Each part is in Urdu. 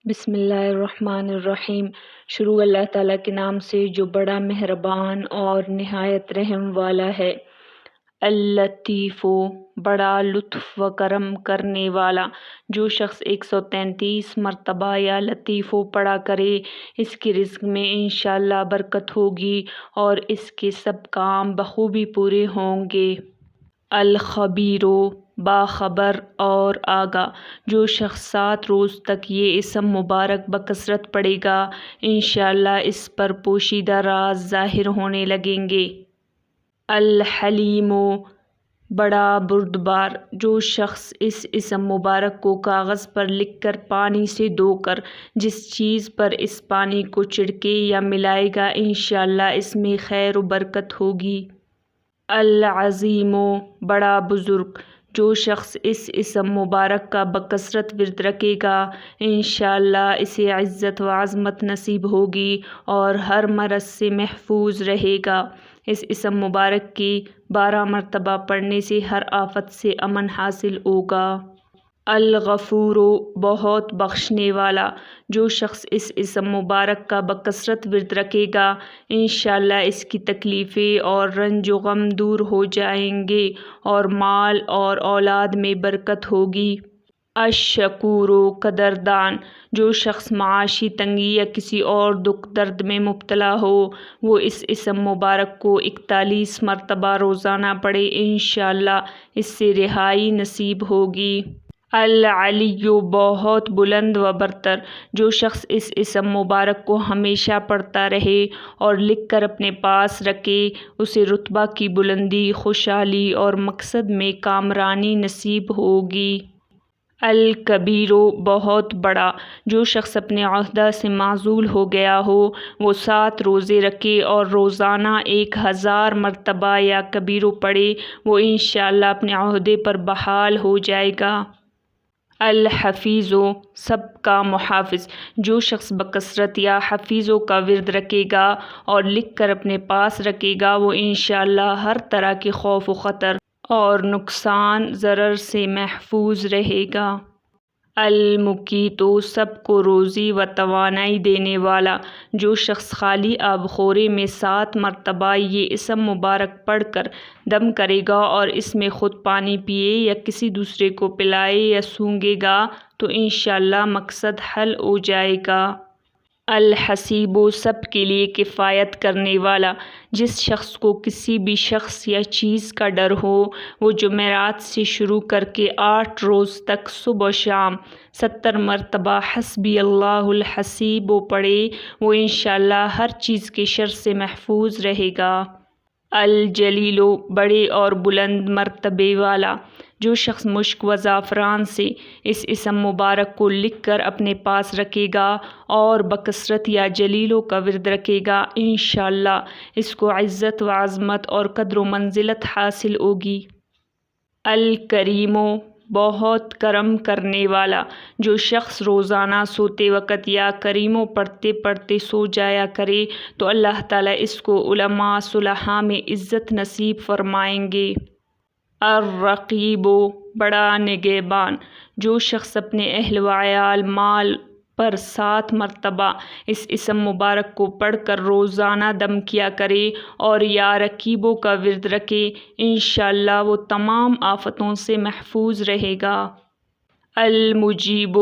بسم اللہ الرحمن الرحیم۔ شروع اللہ تعالیٰ کے نام سے جو بڑا مہربان اور نہایت رحم والا ہے۔ اللطیف، بڑا لطف و کرم کرنے والا۔ جو شخص 133 مرتبہ یا لطیف پڑھا کرے اس کے رزق میں انشاءاللہ برکت ہوگی اور اس کے سب کام بخوبی پورے ہوں گے۔ الخبیر، باخبر اور آگاہ۔ جو شخص 7 روز تک یہ اسم مبارک بکثرت پڑھے گا انشاءاللہ اس پر پوشیدہ راز ظاہر ہونے لگیں گے۔ الحلیم، بڑا بردبار۔ جو شخص اس اسم مبارک کو کاغذ پر لکھ کر پانی سے دھو کر جس چیز پر اس پانی کو چھڑکے یا ملائے گا انشاءاللہ اس میں خیر و برکت ہوگی۔ العظیم، بڑا بزرگ۔ جو شخص اس اسم مبارک کا بکثرت ورد رکھے گا انشاءاللہ اسے عزت و عظمت نصیب ہوگی اور ہر مرض سے محفوظ رہے گا۔ اس اسم مبارک کے 12 مرتبہ پڑھنے سے ہر آفت سے امن حاصل ہوگا۔ الغفور، بہت بخشنے والا۔ جو شخص اس اسم مبارک کا بکثرت ورد رکھے گا انشاءاللہ اس کی تکلیفیں اور رنج و غم دور ہو جائیں گے اور مال اور اولاد میں برکت ہوگی۔ الشکور، قدردان۔ جو شخص معاشی تنگی یا کسی اور دکھ درد میں مبتلا ہو وہ اس اسم مبارک کو 41 مرتبہ روزانہ پڑھے انشاءاللہ اس سے رہائی نصیب ہوگی۔ العلی، بہت بلند و برتر۔ جو شخص اس اسم مبارک کو ہمیشہ پڑھتا رہے اور لکھ کر اپنے پاس رکھے اسے رتبہ کی بلندی، خوشحالی اور مقصد میں کامرانی نصیب ہوگی۔ الکبیر، بہت بڑا۔ جو شخص اپنے عہدہ سے معزول ہو گیا ہو وہ 7 روزے رکھے اور روزانہ 1000 مرتبہ یا کبیر پڑھے وہ انشاءاللہ اپنے عہدے پر بحال ہو جائے گا۔ الحفیظ، سب کا محافظ۔ جو شخص بکثرت یا حفیظوں کا ورد رکھے گا اور لکھ کر اپنے پاس رکھے گا وہ انشاءاللہ ہر طرح کے خوف و خطر اور نقصان ضرر سے محفوظ رہے گا۔ المقیت، سب کو روزی و توانائی دینے والا۔ جو شخص خالی آب خورے میں 7 مرتبہ یہ اسم مبارک پڑھ کر دم کرے گا اور اس میں خود پانی پیے یا کسی دوسرے کو پلائے یا سونگھے گا تو انشاءاللہ مقصد حل ہو جائے گا۔ الحسیب، سب کے لیے کفایت کرنے والا۔ جس شخص کو کسی بھی شخص یا چیز کا ڈر ہو وہ جمعرات سے شروع کر کے 8 روز تک صبح و شام 70 مرتبہ حسبی اللہ الحسیب پڑھے وہ انشاءاللہ ہر چیز کے شر سے محفوظ رہے گا۔ الجلیل، بڑے اور بلند مرتبے والا۔ جو شخص مشک و زعفران سے اس اسم مبارک کو لکھ کر اپنے پاس رکھے گا اور بکثرت یا جلیلوں کا ورد رکھے گا انشاءاللہ اس کو عزت و عظمت اور قدر و منزلت حاصل ہوگی۔ الکریم، بہت کرم کرنے والا۔ جو شخص روزانہ سوتے وقت یا کریموں پڑھتے پڑھتے سو جایا کرے تو اللہ تعالیٰ اس کو علماء صلحاء میں عزت نصیب فرمائیں گے۔ الرقیب، بڑا نگہبان۔ جو شخص اپنے اہل و عیال مال پر 7 مرتبہ اس اسم مبارک کو پڑھ کر روزانہ دم کیا کرے اور یا رقیبوں کا ورد رکھے انشاءاللہ وہ تمام آفتوں سے محفوظ رہے گا۔ المجیب،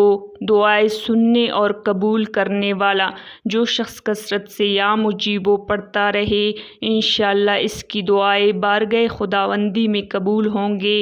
دعائیں سننے اور قبول کرنے والا۔ جو شخص کثرت سے یا مجیب پڑھتا رہے انشاءاللہ اس کی دعائیں بارگاہ خداوندی میں قبول ہوں گے۔